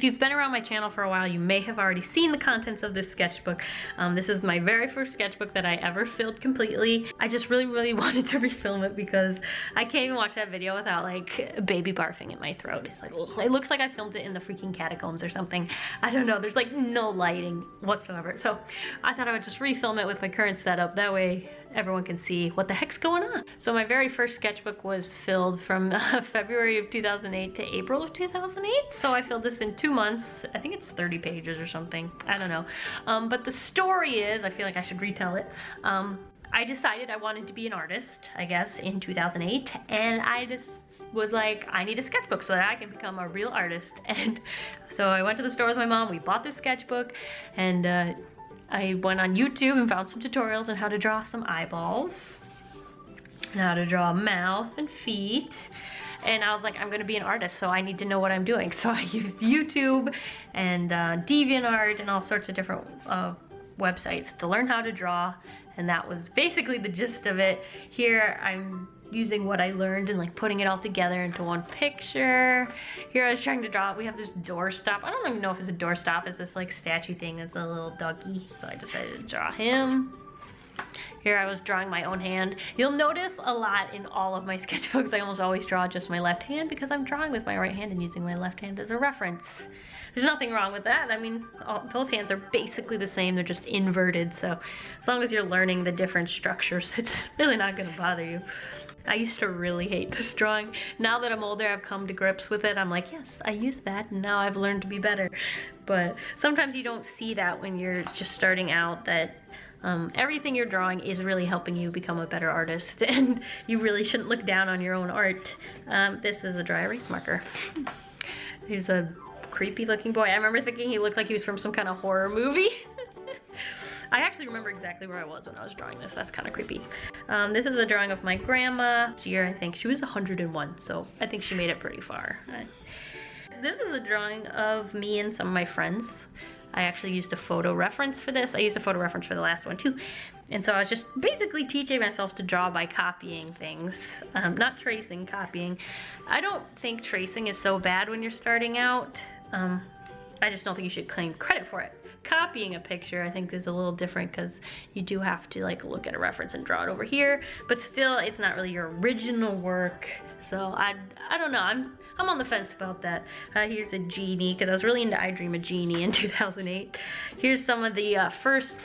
you've been around my channel for a while, you may have already seen the contents of this sketchbook. This is my very first sketchbook that I ever filled completely. I just really wanted to refilm it because I can't even watch that video without like baby barfing in my throat. It's like, ugh. It looks like I filmed it in the freaking catacombs or something. I don't know, there's like no lighting whatsoever. So I thought I would just refilm it with my current setup. That way everyone can see what the heck's going on. So my very first sketchbook was filled from February of 2008 to April of 2008. So I filled this in 2 months. I think it's 30 pages or something. I don't know. But the story is, I feel like I should retell it. I decided I wanted to be an artist, I guess, in 2008. And I just was like, I need a sketchbook so that I can become a real artist. And so I went to the store with my mom. We bought this sketchbook and I went on YouTube and found some tutorials on how to draw some eyeballs, and how to draw a mouth and feet. And I was like, I'm gonna be an artist, so I need to know what I'm doing. So I used YouTube and DeviantArt and all sorts of different websites to learn how to draw. And that was basically the gist of it. Here I'm using what I learned and like putting it all together into one picture. Here I was trying to draw, we have this doorstop. I don't even know if it's a doorstop. It's this like statue thing that's a little doggy. So I decided to draw him. Here I was drawing my own hand. You'll notice a lot in all of my sketchbooks, I almost always draw just my left hand because I'm drawing with my right hand and using my left hand as a reference. There's nothing wrong with that. I mean, both hands are basically the same, they're just inverted. So as long as you're learning the different structures, it's really not gonna bother you. I used to really hate this drawing. Now that I'm older, I've come to grips with it. I'm like, yes, I use that, and now I've learned to be better. But sometimes you don't see that when you're just starting out, that everything you're drawing is really helping you become a better artist, and you really shouldn't look down on your own art. This is a dry erase marker. He's a creepy looking boy. I remember thinking he looked like he was from some kind of horror movie. I actually remember exactly where I was when I was drawing this. That's kind of creepy. This is a drawing of my grandma. Year, I think she was 101, so I think she made it pretty far. This is a drawing of me and some of my friends. I actually used a photo reference for this. I used a photo reference for the last one too. And so I was just basically teaching myself to draw by copying things. Not tracing, copying. I don't think tracing is so bad when you're starting out. I just don't think you should claim credit for it. Copying a picture, I think, is a little different because you do have to like look at a reference and draw it over here, but still it's not really your original work. So I don't know, I'm on the fence about that. Here's a genie, because I was really into I Dream a Genie in 2008. Here's some of the first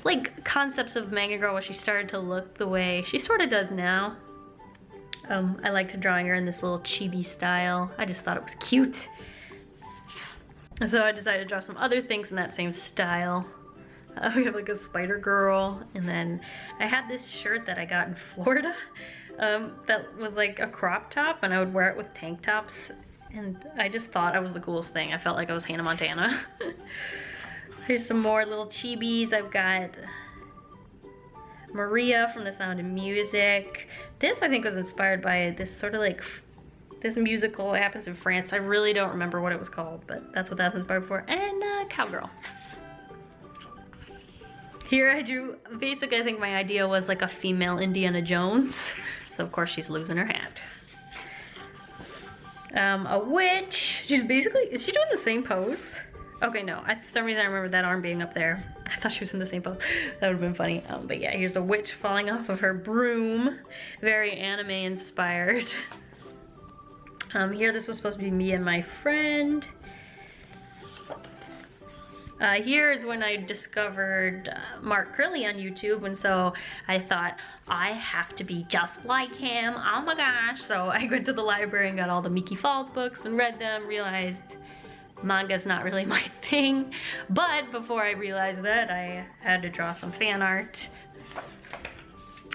like concepts of Manga Girl, where she started to look the way she sort of does now. I liked drawing her in this little chibi style. I just thought it was cute. So I decided to draw some other things in that same style. We have like a spider girl, and then I had this shirt that I got in Florida that was like a crop top, and I would wear it with tank tops, and I just thought I was the coolest thing. I felt like I was Hannah Montana. Here's some more little chibis. I've got Maria from The Sound of Music. This I think was inspired by this sort of like this musical. It happens in France. I really don't remember what it was called, but that's what that's inspired for. And Cowgirl. Here I drew, basically I think my idea was like a female Indiana Jones. So of course she's losing her hat. A witch. She's basically, is she doing the same pose? Okay, no, for some reason I remember that arm being up there. I thought she was in the same pose. That would have been funny. But yeah, here's a witch falling off of her broom. Very anime inspired. Here, this was supposed to be me and my friend. Here is when I discovered Mark Curley on YouTube, and so I thought, I have to be just like him. Oh my gosh. So I went to the library and got all the Miki Falls books and read them, realized manga's not really my thing. But before I realized that, I had to draw some fan art.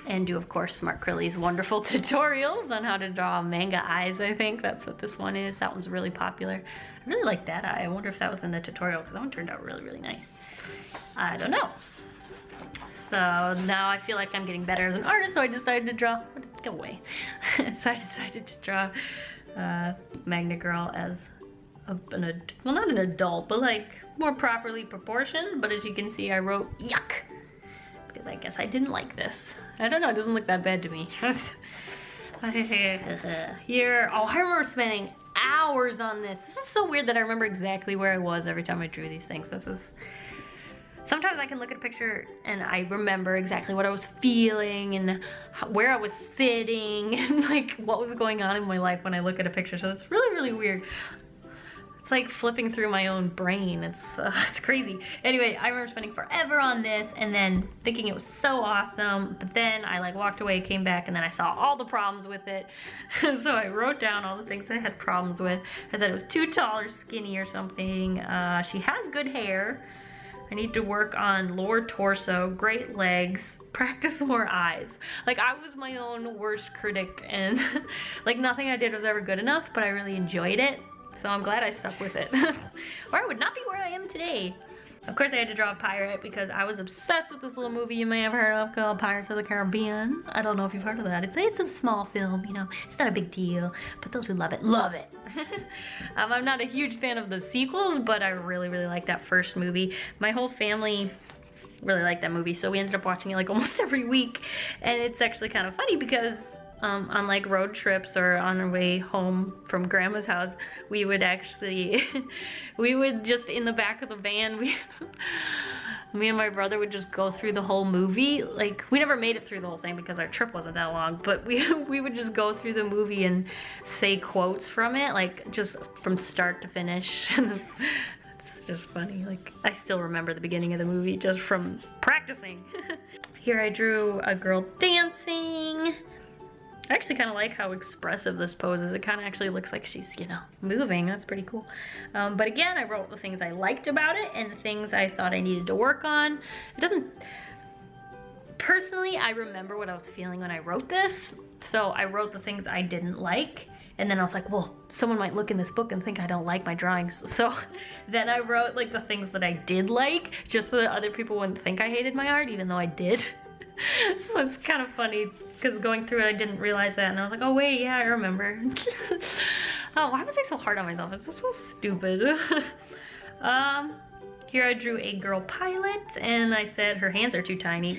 And do, of course, Mark Curley's wonderful tutorials on how to draw manga eyes, I think. That's what this one is. That one's really popular. I really like that eye. I wonder if that was in the tutorial, because that one turned out really, really nice. I don't know. So now I feel like I'm getting better as an artist, so I decided to draw, go away. So I decided to draw Manga Girl as well, not an adult, but like more properly proportioned. But as you can see, I wrote yuck, because I guess I didn't like this. I don't know, it doesn't look that bad to me. Here, oh, I remember spending hours on this. This is so weird that I remember exactly where I was every time I drew these things. Sometimes I can look at a picture and I remember exactly what I was feeling and where I was sitting and like what was going on in my life when I look at a picture. So it's really, really weird. It's like flipping through my own brain. It's crazy. Anyway, I remember spending forever on this and then thinking it was so awesome. But then I like walked away, came back, and then I saw all the problems with it. So I wrote down all the things I had problems with. I said it was too tall or skinny or something. She has good hair. I need to work on lower torso, great legs, practice more eyes. Like, I was my own worst critic, and like nothing I did was ever good enough, but I really enjoyed it. So I'm glad I stuck with it. Or I would not be where I am today. Of course I had to draw a pirate because I was obsessed with this little movie you may have heard of called Pirates of the Caribbean. I don't know if you've heard of that. It's a small film, you know, it's not a big deal, but those who love it, love it. I'm not a huge fan of the sequels, but I really, really like that first movie. My whole family really liked that movie, so we ended up watching it like almost every week. And it's actually kind of funny because on like road trips or on our way home from grandma's house, we would actually, we would just in the back of the van, me and my brother would just go through the whole movie. Like, we never made it through the whole thing because our trip wasn't that long, but we would just go through the movie and say quotes from it, like just from start to finish. It's just funny. Like, I still remember the beginning of the movie just from practicing. Here I drew a girl dancing. I actually kind of like how expressive this pose is. It kind of actually looks like she's, you know, moving. That's pretty cool. But again, I wrote the things I liked about it and the things I thought I needed to work on. It doesn't... Personally, I remember what I was feeling when I wrote this. So I wrote the things I didn't like. And then I was like, well, someone might look in this book and think I don't like my drawings. So then I wrote like the things that I did like, just so that other people wouldn't think I hated my art, even though I did. So it's kind of funny. Because going through it, I didn't realize that, and I was like, oh wait, yeah, I remember. Oh, why was I so hard on myself? It's just so stupid. Here I drew a girl pilot, and I said her hands are too tiny,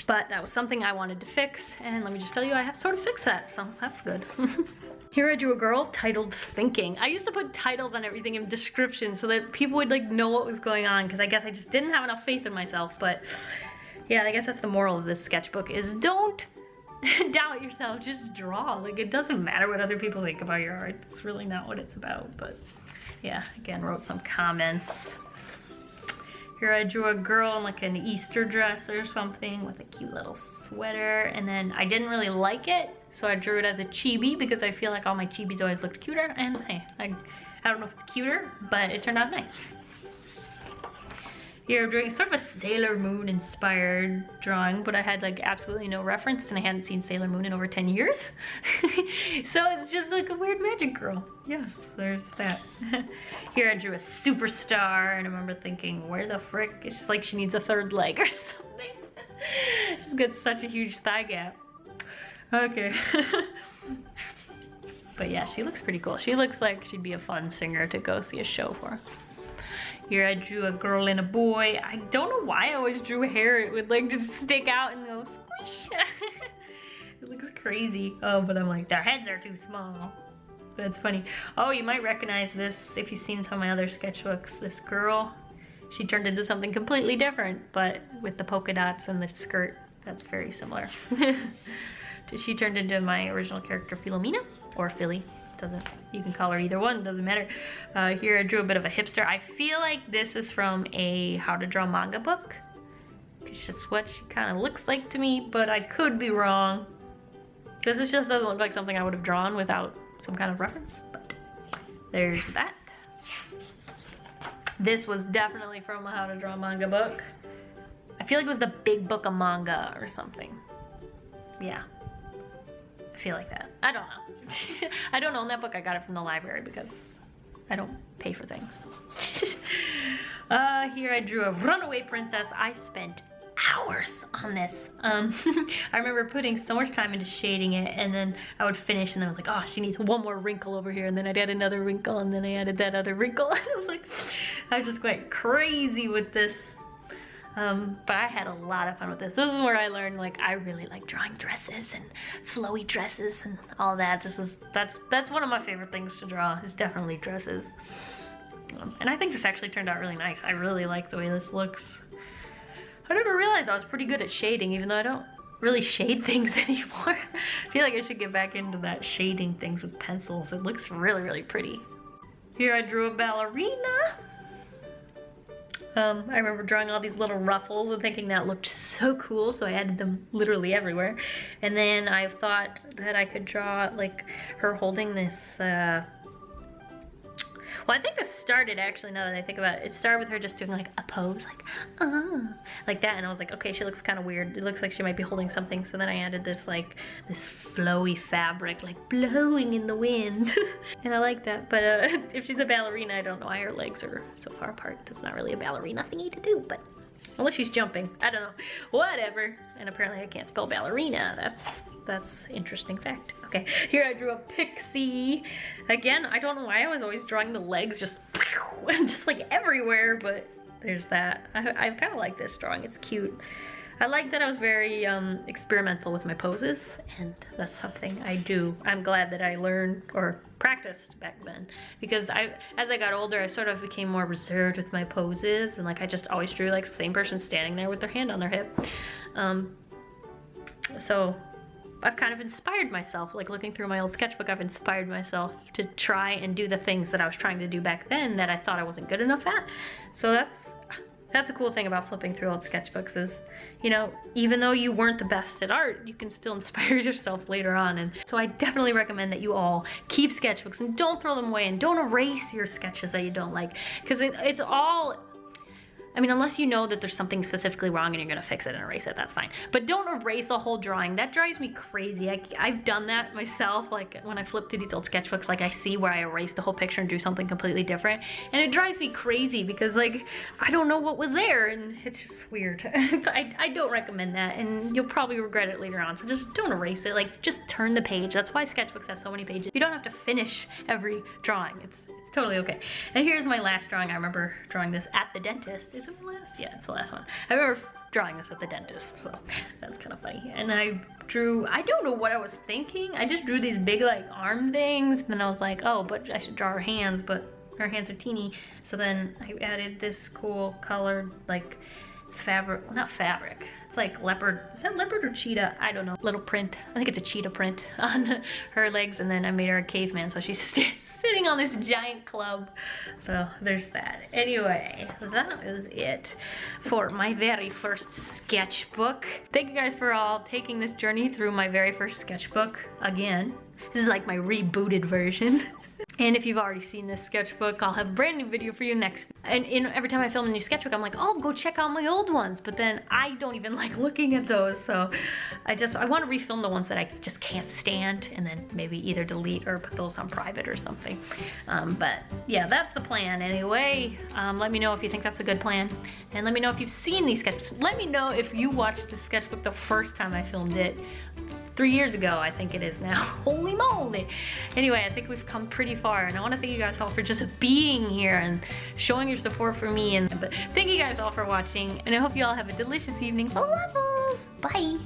but that was something I wanted to fix, and let me just tell you, I have sort of fixed that, so that's good. Here I drew a girl titled Thinking. I used to put titles on everything in descriptions so that people would like know what was going on, because I guess I just didn't have enough faith in myself, but yeah, I guess that's the moral of this sketchbook is don't doubt yourself, just draw. Like, it doesn't matter what other people think about your art. It's really not what it's about, but yeah, again, wrote some comments. Here I drew a girl in like an Easter dress or something with a cute little sweater, and then I didn't really like it, so I drew it as a chibi because I feel like all my chibis always looked cuter, and hey, I don't know if it's cuter, but it turned out nice. Here I'm doing sort of a Sailor Moon inspired drawing, but I had like absolutely no reference and I hadn't seen Sailor Moon in over 10 years. So it's just like a weird magic girl. Yeah, so there's that. Here I drew a superstar and I remember thinking, where the frick? It's just like she needs a third leg or something. She's got such a huge thigh gap. Okay. But yeah, she looks pretty cool. She looks like she'd be a fun singer to go see a show for. Here I drew a girl and a boy. I don't know why I always drew hair. It would like just stick out and go squish. It looks crazy. Oh, but I'm like, their heads are too small. That's funny. Oh, you might recognize this if you've seen some of my other sketchbooks. This girl, she turned into something completely different, but with the polka dots and the skirt, that's very similar. She turned into my original character, Philomena, or Philly. You can call her either one, doesn't matter. Here I drew a bit of a hipster. I feel like this is from a how to draw manga book. It's just what she kind of looks like to me, but I could be wrong. Because this just doesn't look like something I would have drawn without some kind of reference, but there's that. This was definitely from a how to draw manga book. I feel like it was the Big Book of Manga or something. Yeah. I feel like that. I don't know. I don't own that book. I got it from the library because I don't pay for things. Here I drew a runaway princess. I spent hours on this. I remember putting so much time into shading it, and then I would finish and then I was like, oh, she needs one more wrinkle over here, and then I'd add another wrinkle, and then I added that other wrinkle. And I was like, I just went crazy with this. But I had a lot of fun with this. This is where I learned, like, I really like drawing dresses and flowy dresses and all that. That's one of my favorite things to draw, is definitely dresses. And I think this actually turned out really nice. I really like the way this looks. I never realized I was pretty good at shading, even though I don't really shade things anymore. I feel like I should get back into that shading things with pencils. It looks really, really pretty. Here I drew a ballerina. I remember drawing all these little ruffles and thinking that looked so cool, so I added them literally everywhere. And then I thought that I could draw like her holding this, well, I think this started actually, now that I think about it, it started with her just doing like a pose, like that, and I was like, okay, she looks kind of weird. It looks like she might be holding something, so then I added this like, this flowy fabric, like blowing in the wind, and I like that, but if she's a ballerina, I don't know why her legs are so far apart. That's not really a ballerina thingy to do, but unless she's jumping, I don't know, whatever. And apparently I can't spell ballerina. That's interesting fact. Okay, here I drew a pixie. Again, I don't know why I was always drawing the legs just like everywhere, but there's that. I kind of like this drawing, it's cute. I like that I was very experimental with my poses, and that's something I do. I'm glad that I learned or practiced back then, because as I got older, I sort of became more reserved with my poses, and like I just always drew like the same person standing there with their hand on their hip. So I've kind of inspired myself, like looking through my old sketchbook, I've inspired myself to try and do the things that I was trying to do back then that I thought I wasn't good enough at. So that's a cool thing about flipping through old sketchbooks is, you know, even though you weren't the best at art, you can still inspire yourself later on. And so I definitely recommend that you all keep sketchbooks and don't throw them away, and don't erase your sketches that you don't like, because it's all, I mean, unless you know that there's something specifically wrong and you're gonna fix it and erase it, that's fine. But don't erase a whole drawing. That drives me crazy. I've done that myself, like when I flip through these old sketchbooks, like I see where I erased the whole picture and do something completely different. And it drives me crazy because like, I don't know what was there and it's just weird. I don't recommend that, and you'll probably regret it later on. So just don't erase it, like just turn the page. That's why sketchbooks have so many pages. You don't have to finish every drawing. It's totally okay. And here's my last drawing. I remember drawing this at the dentist. Is it my last? Yeah, it's the last one. I remember drawing this at the dentist, so that's kind of funny. And I don't know what I was thinking. I just drew these big like arm things, and then I was like, oh, but I should draw her hands, but her hands are teeny. So then I added this cool colored like fabric, well, not fabric, it's like leopard. Is that leopard or cheetah? I don't know. Little print. I think it's a cheetah print on her legs, and then I made her a caveman, so she's sitting on this giant club. So there's that. Anyway, that is it for my very first sketchbook. Thank you guys for all taking this journey through my very first sketchbook again. This is like my rebooted version. And if you've already seen this sketchbook, I'll have a brand new video for you next. And every time I film a new sketchbook, I'm like, oh, go check out my old ones. But then I don't even like looking at those. So I want to refilm the ones that I just can't stand, and then maybe either delete or put those on private or something. But yeah, that's the plan anyway. Let me know if you think that's a good plan. And let me know if you've seen these sketchbooks. Let me know if you watched the sketchbook the first time I filmed it. 3 years ago, I think it is now. Holy moly. Anyway, I think we've come pretty far, and I want to thank you guys all for just being here and showing your support for me. But thank you guys all for watching, and I hope you all have a delicious evening full of waffles. Bye.